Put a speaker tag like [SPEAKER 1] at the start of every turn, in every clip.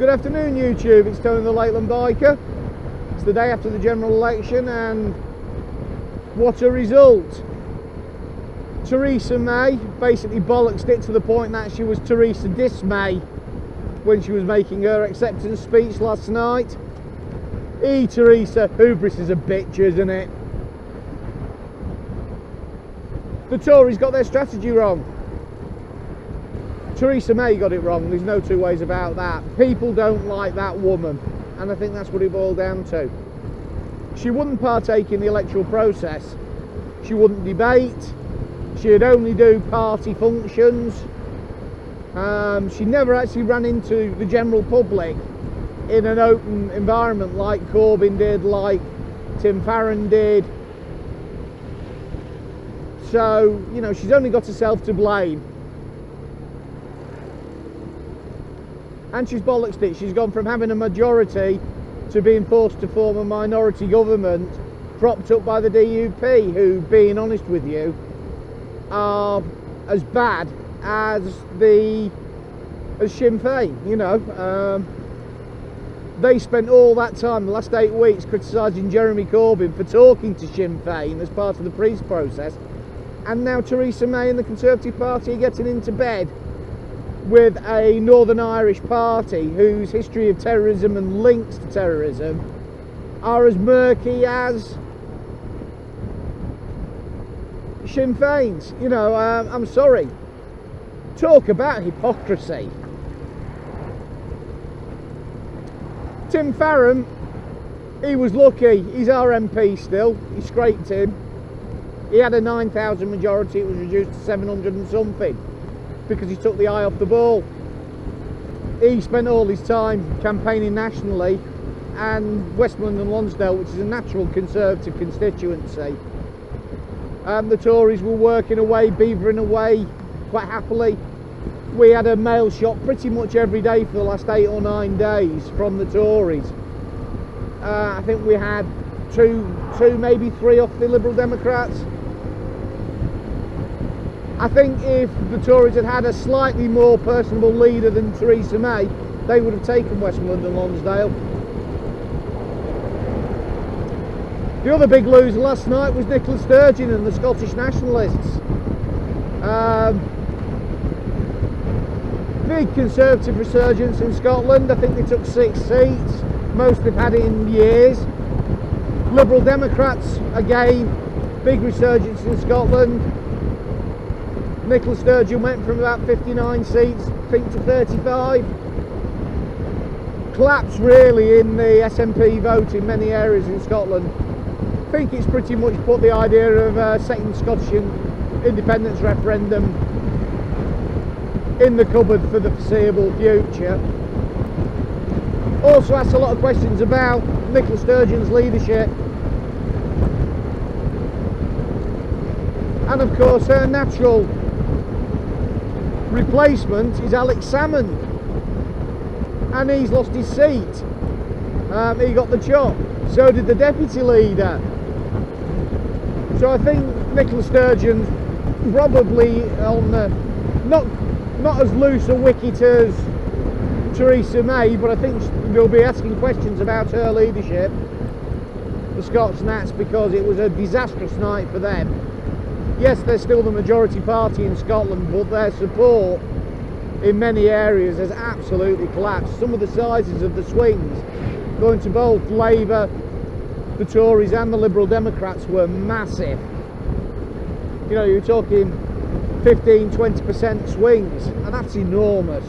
[SPEAKER 1] Good afternoon YouTube, it's Tony the Lakeland Biker. It's the day after the general election and what a result. Theresa May basically bollocksed it to the point that she was Theresa Dismay when she was making her acceptance speech last night. Theresa, hubris is a bitch, isn't it? The Tories got their strategy wrong. Theresa May got it wrong, there's no two ways about that. People don't like that woman, and I think that's what it boiled down to. She wouldn't partake in the electoral process, she wouldn't debate, she'd only do party functions. She never actually ran into the general public in an open environment like Corbyn did, like Tim Farron did. So, you know, she's only got herself to blame. And she's bollocksed it. She's gone from having a majority to being forced to form a minority government propped up by the DUP, who, being honest with you, are as bad as Sinn Féin, you know. They spent all that time, the last 8 weeks, criticising Jeremy Corbyn for talking to Sinn Féin as part of the peace process, and now Theresa May and the Conservative Party are getting into bed with a Northern Irish party whose history of terrorism and links to terrorism are as murky as Sinn Féin's. You know, I'm sorry. Talk about hypocrisy. Tim Farron, he was lucky. He's our MP still. He scraped him. He had a 9,000 majority. It was reduced to 700 and something because he took the eye off the ball. He spent all his time campaigning nationally, and Westmoreland and Lonsdale, which is a natural Conservative constituency, the Tories were working away, beavering away quite happily. We had a mail shot pretty much every day for the last 8 or 9 days from the Tories. I think we had two, maybe 3 off the Liberal Democrats. I think if the Tories had had a slightly more personable leader than Theresa May, they would have taken Westmoreland and Lonsdale. The other big loser last night was Nicola Sturgeon and the Scottish Nationalists. Big Conservative resurgence in Scotland. I think they took 6 seats, most they've had in years. Liberal Democrats, again, big resurgence in Scotland. Nicola Sturgeon went from about 59 seats, I think, to 35. Collapse really in the SNP vote in many areas in Scotland. I think it's pretty much put the idea of a second Scottish independence referendum in the cupboard for the foreseeable future. Also asked a lot of questions about Nicola Sturgeon's leadership, and of course her natural replacement is Alex Salmond, and he's lost his seat. He got the chop, so did the deputy leader. So I think Nicola Sturgeon's probably on the not as loose a wicket as Theresa May, but I think they'll be asking questions about her leadership, the Scots Nats, because it was a disastrous night for them. Yes, they're still the majority party in Scotland, but their support in many areas has absolutely collapsed. Some of the sizes of the swings going to both Labour, the Tories and the Liberal Democrats were massive. You know, you're talking 15–20% swings, and that's enormous.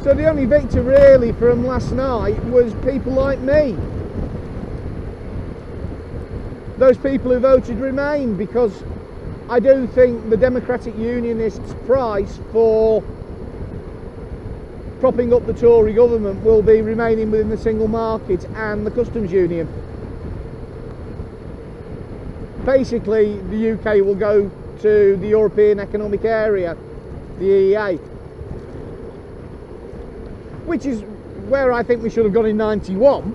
[SPEAKER 1] So the only victor really from last night was people like me. Those people who voted Remain, because I do think the Democratic Unionists' price for propping up the Tory government will be remaining within the single market and the customs union. Basically, the UK will go to the European Economic Area, the EEA, which is where I think we should have gone in '91,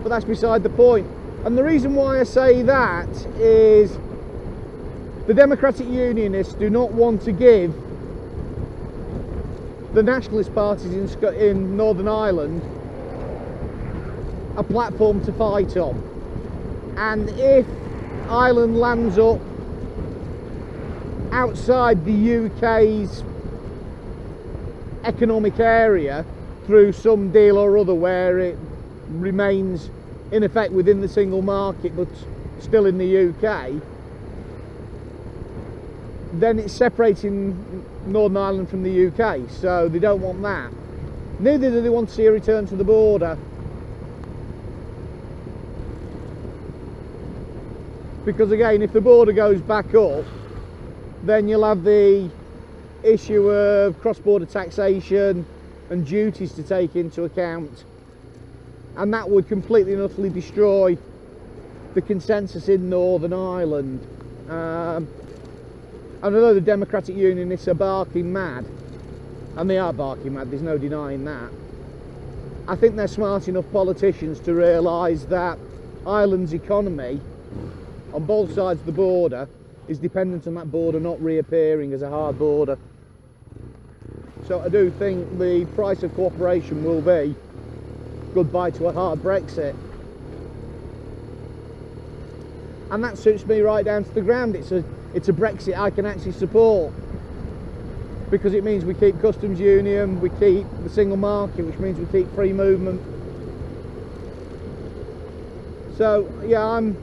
[SPEAKER 1] but that's beside the point. And the reason why I say that is The Democratic Unionists do not want to give the nationalist parties in Northern Ireland a platform to fight on. And if Ireland lands up outside the UK's economic area through some deal or other where it remains in effect within the single market but still in the UK, then it's separating Northern Ireland from the UK, so they don't want that. Neither do they want to see a return to the border, because again, if the border goes back up, then you'll have the issue of cross-border taxation and duties to take into account, and that would completely and utterly destroy the consensus in Northern Ireland. And although the Democratic Unionists are barking mad, and they are barking mad, there's no denying that, I think they're smart enough politicians to realise that Ireland's economy on both sides of the border is dependent on that border not reappearing as a hard border. So I do think the price of cooperation will be goodbye to a hard Brexit. And that suits me right down to the ground. It's a Brexit I can actually support, because it means we keep customs union, we keep the single market, which means we keep free movement. So yeah, I'm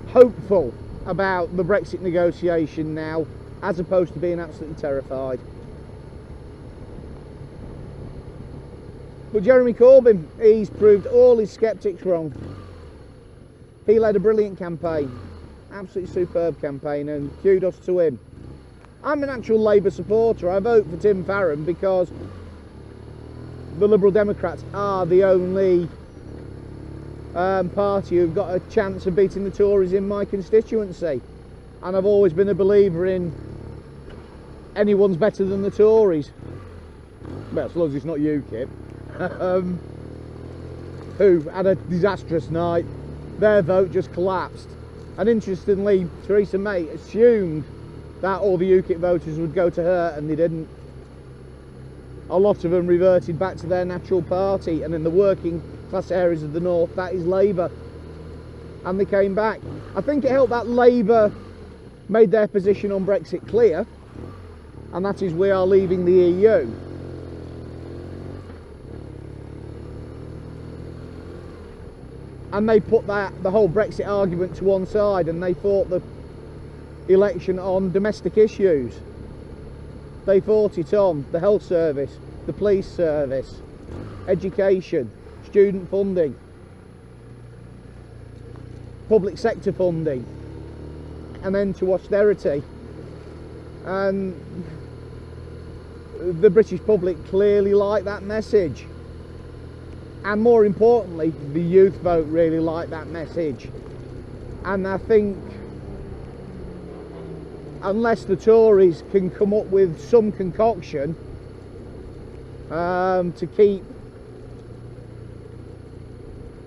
[SPEAKER 1] hopeful about the Brexit negotiation now, as opposed to being absolutely terrified. But Jeremy Corbyn, he's proved all his sceptics wrong. He led a brilliant campaign, absolutely superb campaign, and kudos to him. I'm an actual Labour supporter. I vote for Tim Farron because the Liberal Democrats are the only party who've got a chance of beating the Tories in my constituency, and I've always been a believer in anyone's better than the Tories. Well, as long as it's not UKIP, who had a disastrous night. Their vote just collapsed, and interestingly, Theresa May assumed that all the UKIP voters would go to her, and they didn't. A lot of them reverted back to their natural party, and in the working class areas of the north, that is Labour, and they came back. I think it helped that Labour made their position on Brexit clear, and that is we are leaving the EU. And they put the whole Brexit argument to one side, and they fought the election on domestic issues. They fought it on the health service, the police service, education, student funding, public sector funding, and then to austerity. And the British public clearly liked that message, and more importantly, the youth vote really liked that message. And I think unless the Tories can come up with some concoction to keep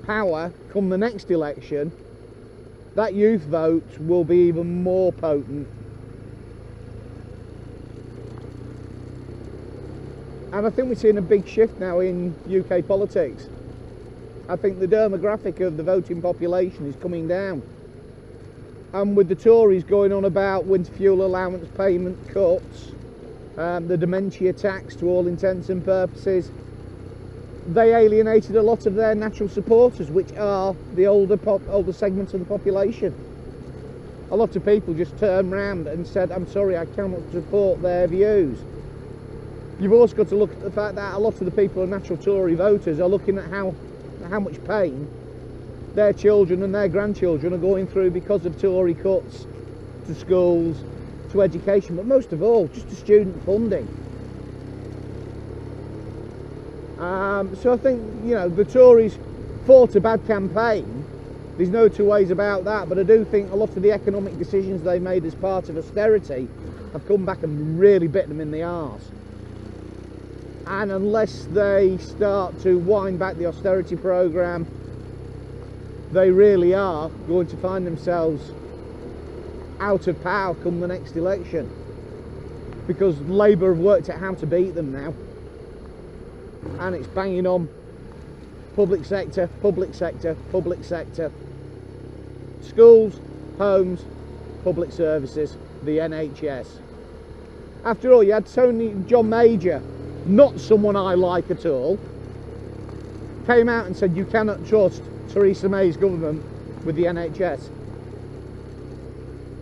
[SPEAKER 1] power come the next election, that youth vote will be even more potent. And I think we're seeing a big shift now in UK politics. I think the demographic of the voting population is coming down. And with the Tories going on about winter fuel allowance payment cuts, the dementia tax to all intents and purposes, they alienated a lot of their natural supporters, which are the older segments of the population. A lot of people just turned round and said, I'm sorry, I cannot support their views. You've also got to look at the fact that a lot of the people who are natural Tory voters are looking at how much pain their children and their grandchildren are going through because of Tory cuts to schools, to education, but most of all, just to student funding. So I think, you know, the Tories fought a bad campaign. There's no two ways about that, but I do think a lot of the economic decisions they made as part of austerity have come back and really bit them in the arse. And unless they start to wind back the austerity programme they really are going to find themselves out of power come the next election, because Labour have worked out how to beat them now, and it's banging on public sector, public sector, public sector, schools, homes, public services, the NHS. After all, you had John Major, not someone I like at all, came out and said you cannot trust Theresa May's government with the NHS.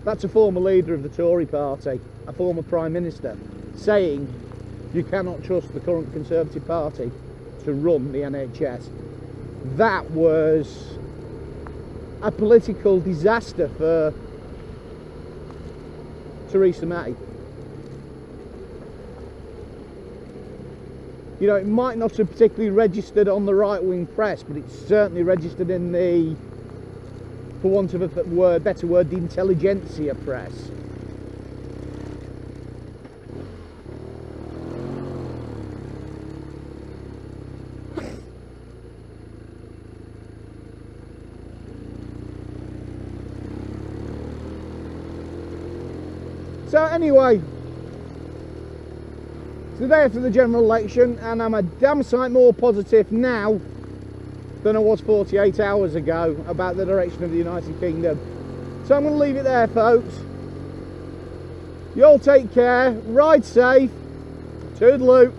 [SPEAKER 1] That's a former leader of the Tory party, a former Prime Minister, saying you cannot trust the current Conservative Party to run the NHS. That was a political disaster for Theresa May. You know, it might not have particularly registered on the right-wing press, but it's certainly registered in the, for want of a better word, the intelligentsia press. So anyway, it's the day after the general election, and I'm a damn sight more positive now than I was 48 hours ago about the direction of the United Kingdom. So I'm going to leave it there, folks. You all take care, ride safe, toodaloo.